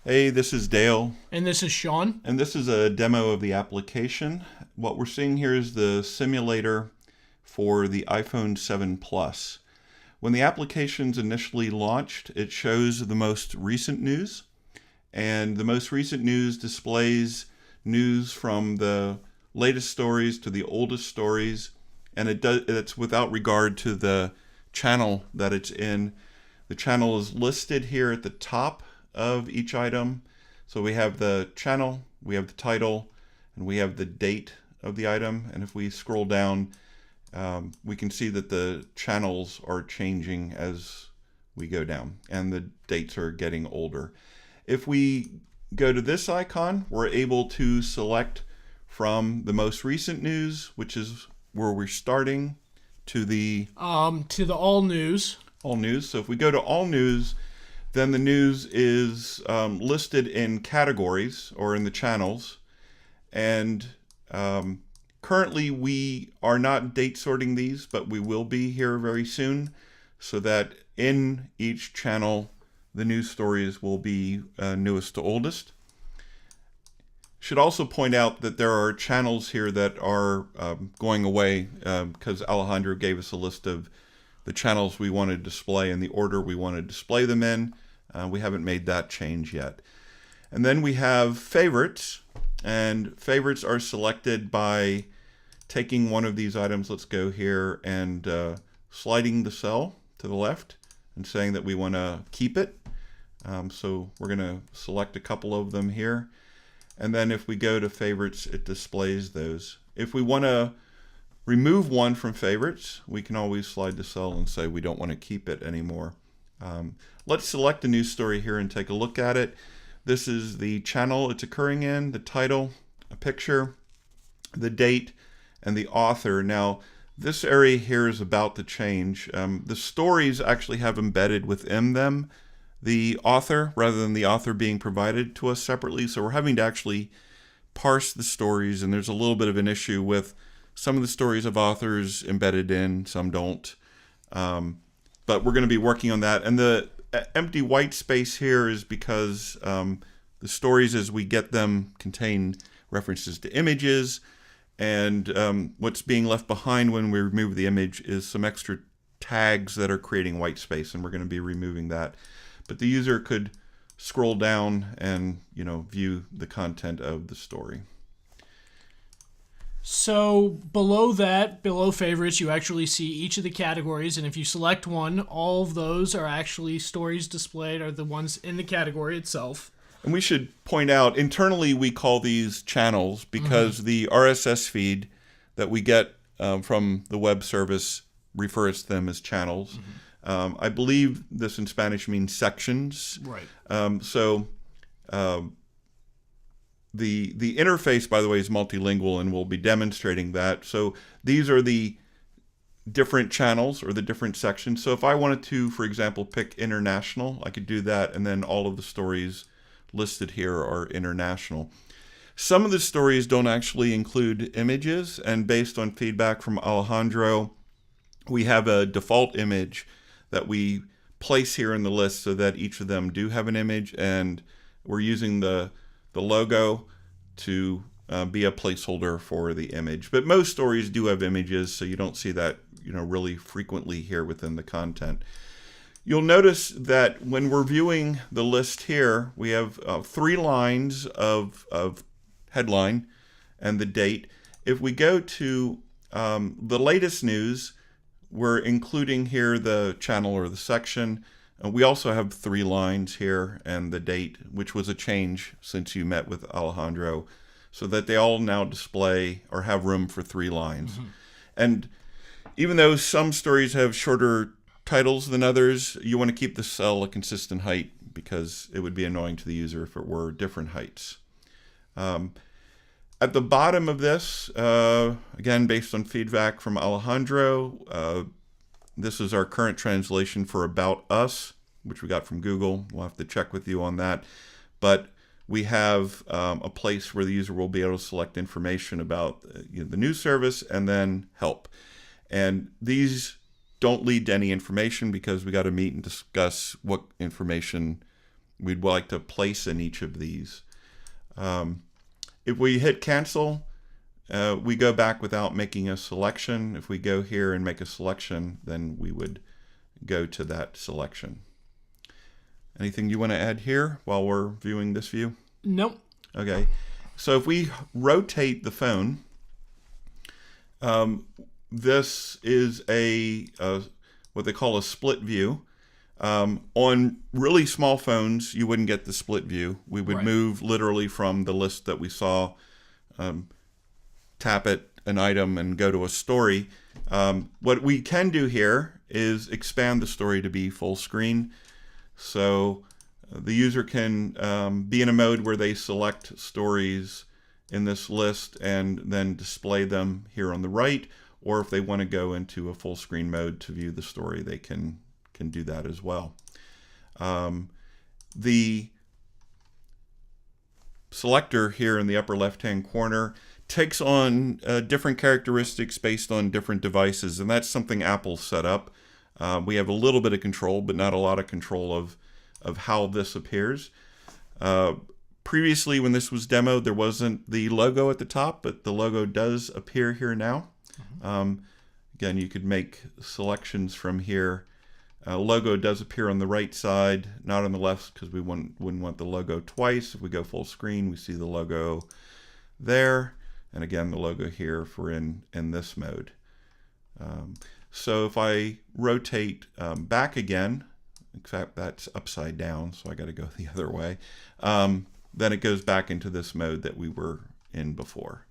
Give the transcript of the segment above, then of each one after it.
Hey, this is Dale, And this is Sean. and this is a demo of the application. What we're seeing here is the simulator for the iPhone 7 Plus. When the application's initially launched, it shows the most recent news, and the most recent news displays news from the latest stories to the oldest stories, and it's without regard to the channel that it's in. The channel is listed here at the top of each item. So we have the channel, we have the title, and we have the date of the item. And if we scroll down, we can see that the channels are changing as we go down, and the dates are getting older. If we go to this icon, we're able to select from the most recent news, which is where we're starting, to the To the all news. all news. So if we go to all news, then the news is listed in categories or in the channels. And currently we are not date sorting these, but we will be here very soon, so that in each channel, the news stories will be newest to oldest. Should also point out that there are channels here that are going away because Alejandro gave us a list of the channels we want to display in the order we want to display them in. We haven't made that change yet. And then we have favorites, and favorites are selected by taking one of these items. Let's go here and sliding the cell to the left and saying that we want to keep it. So we're going to select a couple of them here. And then if we go to favorites, it displays those. If we want to remove one from favorites, we can always slide the cell and say we don't want to keep it anymore. Let's select a news story here and take a look at it. This is the channel it's occurring in, the title, a picture, the date, and the author. Now, this area here is about to change. The stories actually have embedded within them the author, rather than the author being provided to us separately. So we're having to actually parse the stories, and there's a little bit of an issue with some of the stories of authors embedded in, some don't. But we're going to be working on that. And the empty white space here is because the stories as we get them contain references to images, and what's being left behind when we remove the image is some extra tags that are creating white space, and we're going to be removing that. But the user could scroll down and view the content of the story. So below that, below favorites, you actually see each of the categories, and if you select one, all of those are actually stories displayed, are the ones in the category itself. And we should point out, internally we call these channels because the RSS feed that we get from the web service refers to them as channels. I believe this in Spanish means sections. Right. The interface, by the way, is multilingual, and we'll be demonstrating that. So these are the different channels or the different sections. So if I wanted to, for example, pick international, I could do that, and then all of the stories listed here are international. Some of the stories don't actually include images, and based on feedback from Alejandro, we have a default image that we place here in the list so that each of them do have an image, and we're using the logo to be a placeholder for the image. But most stories do have images, so you don't see that really frequently here within the content. You'll notice that when we're viewing the list here, we have 3 lines of headline and the date. If we go to the latest news, we're including here the channel or the section. We also have 3 lines here and the date, which was a change since you met with Alejandro, so that they all now display or have room for 3 lines. And even though some stories have shorter titles than others, you want to keep the cell a consistent height because it would be annoying to the user if it were different heights. At the bottom of this, again, based on feedback from Alejandro, this is our current translation for About Us, which we got from Google. We'll have to check with you on that. But we have a place where the user will be able to select information about the news service and then help. And these don't lead to any information because we got to meet and discuss what information we'd like to place in each of these. If we hit cancel, we go back without making a selection. If we go here and make a selection, then we would go to that selection. Anything you want to add here while we're viewing this view? Nope. Okay. So if we rotate the phone, this is a what they call a split view. On really small phones, you wouldn't get the split view. We would move literally from the list that we saw, tap it, an item, and go to a story. What we can do here is expand the story to be full screen. So the user can be in a mode where they select stories in this list and then display them here on the right, or if they want to go into a full screen mode to view the story, they can do that as well. The selector here in the upper left-hand corner takes on different characteristics based on different devices, and that's something Apple set up. We have a little bit of control, but not a lot of control of how this appears. Previously, when this was demoed, there wasn't the logo at the top, but the logo does appear here now. Again, you could make selections from here. Logo does appear on the right side, not on the left, because we wouldn't want the logo twice. If we go full screen, we see the logo there, and again the logo here if we're in this mode. So if I rotate back again, in fact that's upside down, so I got to go the other way, then it goes back into this mode that we were in before.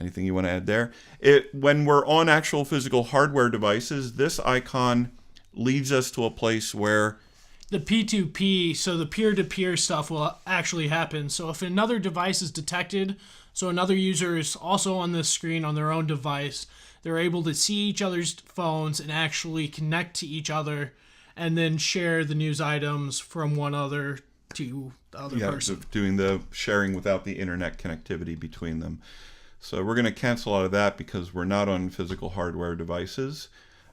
Anything you want to add there? When we're on actual physical hardware devices, this icon leads us to a place where the P2P, so the peer-to-peer stuff will actually happen. So if another device is detected, so another user is also on this screen on their own device, they're able to see each other's phones and actually connect to each other and then share the news items from one other to the other person. Doing the sharing without the internet connectivity between them. So we're going to cancel out of that because we're not on physical hardware devices.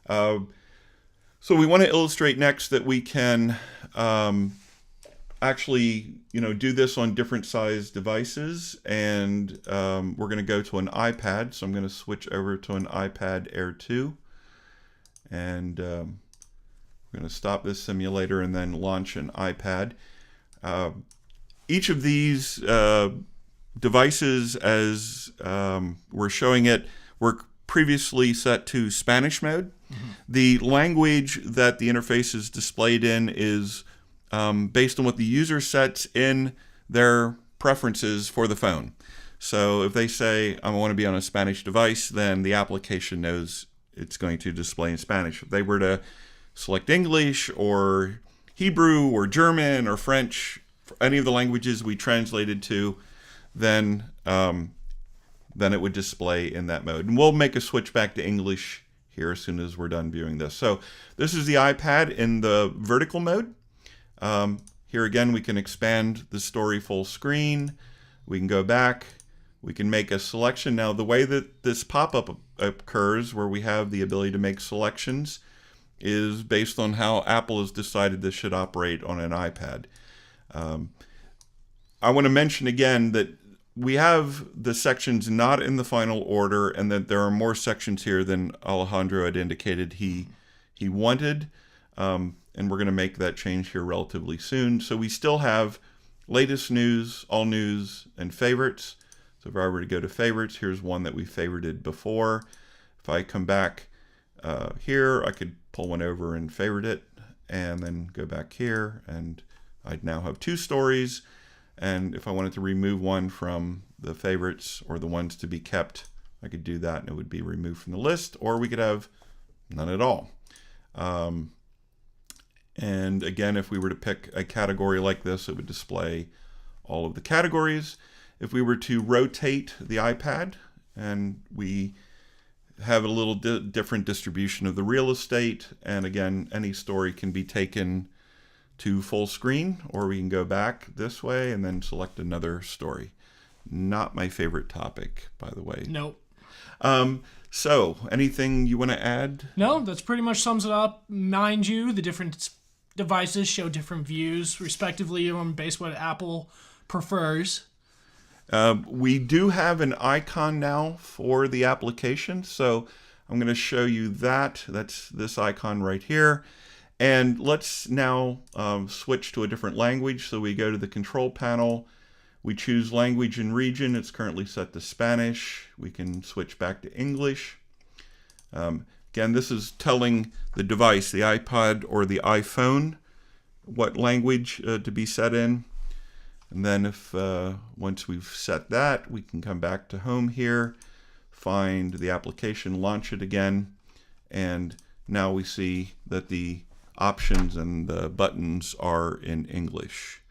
So we want to illustrate next that we can actually, do this on different size devices, and we're going to go to an iPad. So I'm going to switch over to an iPad Air 2, and we're going to stop this simulator and then launch an iPad. Each of these devices, as we're showing it, were previously set to Spanish mode. The language that the interface is displayed in is based on what the user sets in their preferences for the phone. So if they say, I want to be on a Spanish device, then the application knows it's going to display in Spanish. If they were to select English or Hebrew or German or French, any of the languages we translated to, then it would display in that mode. And we'll make a switch back to English here as soon as we're done viewing this. So this is the iPad in the vertical mode. Here again, we can expand the story full screen. We can go back. We can make a selection. Now, the way that this pop-up occurs, where we have the ability to make selections, is based on how Apple has decided this should operate on an iPad. I want to mention again that we have the sections not in the final order, and that there are more sections here than Alejandro had indicated he wanted. And we're going to make that change here relatively soon. So we still have latest news, all news, and favorites. So if I were to go to favorites, here's one that we favorited before. If I come back here, I could pull one over and favorite it, and then go back here, and I'd now have two stories. And if I wanted to remove one from the favorites or the ones to be kept, I could do that and it would be removed from the list, or we could have none at all. And again, if we were to pick a category like this, it would display all of the categories. If we were to rotate the iPad, and we have a little different distribution of the real estate, and again, any story can be taken to full screen, or we can go back this way and then select another story. Not my favorite topic, by the way. Nope. So anything you want to add? No, that's pretty much sums it up. Mind you, the different devices show different views, respectively, based on what Apple prefers. We do have an icon now for the application, so I'm going to show you that. That's this icon right here. And let's now switch to a different language. So we go to the control panel. We choose language and region. It's currently set to Spanish. We can switch back to English. Again, this is telling the device, the iPod or the iPhone, what language to be set in. And then if once we've set that, we can come back to home here, find the application, launch it again, and now we see that the options and the buttons are in English.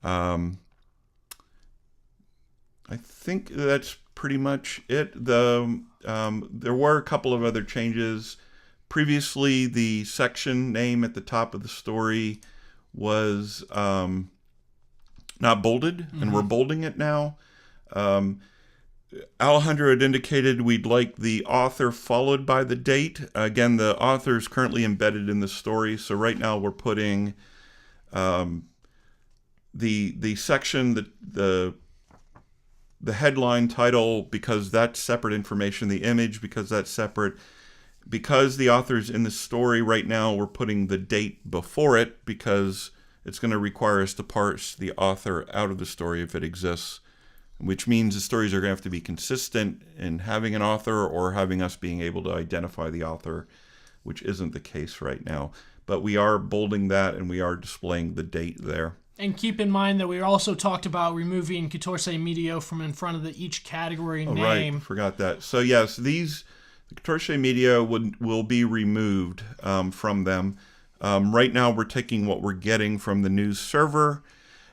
I think that's pretty much it. There were a couple of other changes. Previously, the section name at the top of the story was not bolded, and we're bolding it now. Alejandro had indicated we'd like the author followed by the date. Again, the author is currently embedded in the story, so right now we're putting the section, the headline title, because that's separate information, the image, because that's separate. Because the author's in the story right now, we're putting the date before it, because it's going to require us to parse the author out of the story if it exists, which means the stories are going to have to be consistent in having an author or having us being able to identify the author, which isn't the case right now. But we are bolding that, and we are displaying the date there. And keep in mind that we also talked about removing 14ymedio from in front of each category name. Right, forgot that. So yes, the 14ymedio will be removed from them. Right now we're taking what we're getting from the news server,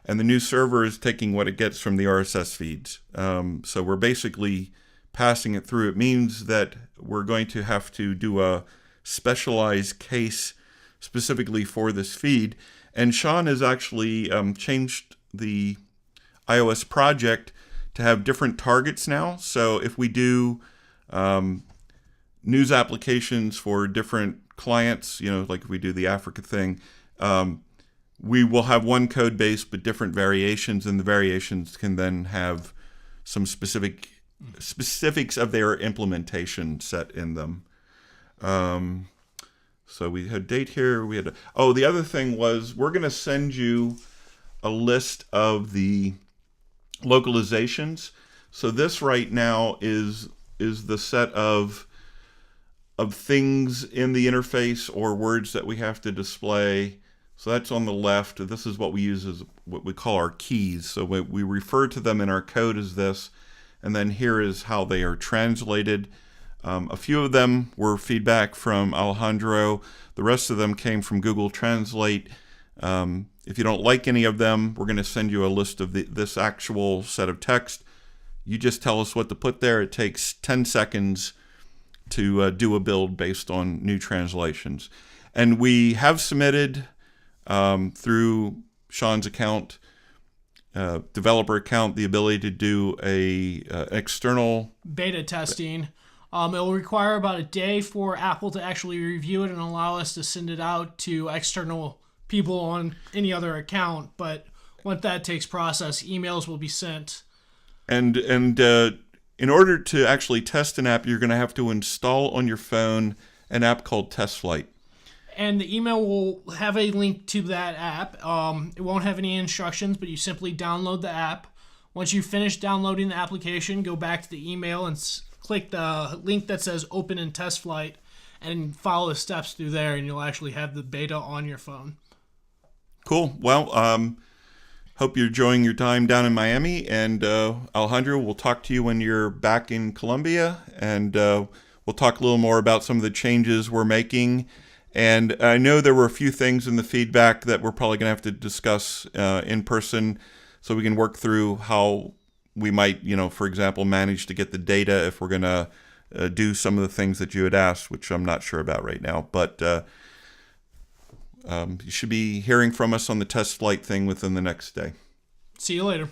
and the news server is taking what it gets from the RSS feeds. So we're basically passing it through. It means that we're going to have to do a specialized case specifically for this feed. And Sean has actually changed the iOS project to have different targets now. So if we do news applications for different clients, like if we do the Africa thing, we will have one code base but different variations, and the variations can then have some specifics of their implementation set in them. So we had date here. The other thing was we're going to send you a list of the localizations. So this right now is the set of things in the interface or words that we have to display. So that's on the left. This is what we use as what we call our keys. So we refer to them in our code as this, and then here is how they are translated. A few of them were feedback from Alejandro. The rest of them came from Google Translate. If you don't like any of them, we're going to send you a list of this actual set of text. You just tell us what to put there. It takes 10 seconds to do a build based on new translations. And we have submitted through Sean's account, developer account, the ability to do a external beta testing. It will require about a day for Apple to actually review it and allow us to send it out to external people on any other account. But once that takes process, emails will be sent. And in order to actually test an app, you're going to have to install on your phone an app called TestFlight. And the email will have a link to that app. It won't have any instructions, but you simply download the app. Once you finish downloading the application, go back to the email and click the link that says Open in TestFlight and follow the steps through there, and you'll actually have the beta on your phone. Cool. Well, hope you're enjoying your time down in Miami, and Alejandro, we'll talk to you when you're back in Colombia, and we'll talk a little more about some of the changes we're making. And I know there were a few things in the feedback that we're probably going to have to discuss in person, so we can work through how we might, for example, manage to get the data if we're going to do some of the things that you had asked, which I'm not sure about right now. But you should be hearing from us on the TestFlight thing within the next day. See you later.